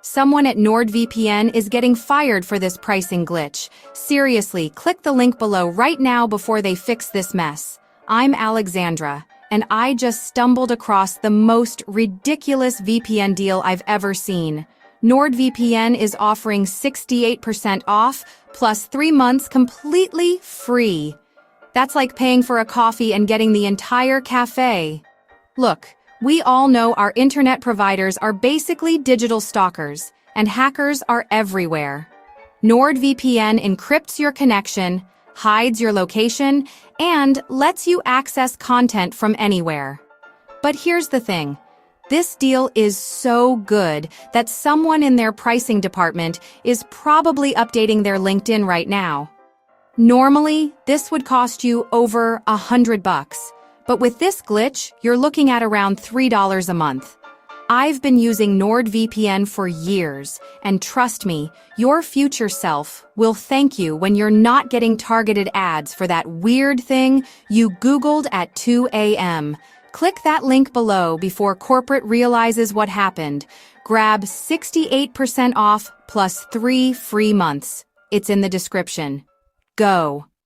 Someone at NordVPN is getting fired for this pricing glitch. Seriously, click the link below right now before they fix this mess. I'm Alexandra, and I just stumbled across the most ridiculous VPN deal I've ever seen. NordVPN is offering 68% off, plus 3 months completely free. That's like paying for a coffee and getting the entire cafe. Look, we all know our internet providers are basically digital stalkers, and hackers are everywhere. NordVPN encrypts your connection, hides your location, and lets you access content from anywhere. But here's the thing. This deal is so good that someone in their pricing department is probably updating their LinkedIn right now. Normally, this would cost you over $100, but with this glitch, you're looking at around $3 a month. I've been using NordVPN for years, and trust me, your future self will thank you when you're not getting targeted ads for that weird thing you Googled at 2 a.m. Click that link below before corporate realizes what happened. Grab 68% off plus 3 free months. It's in the description. Go.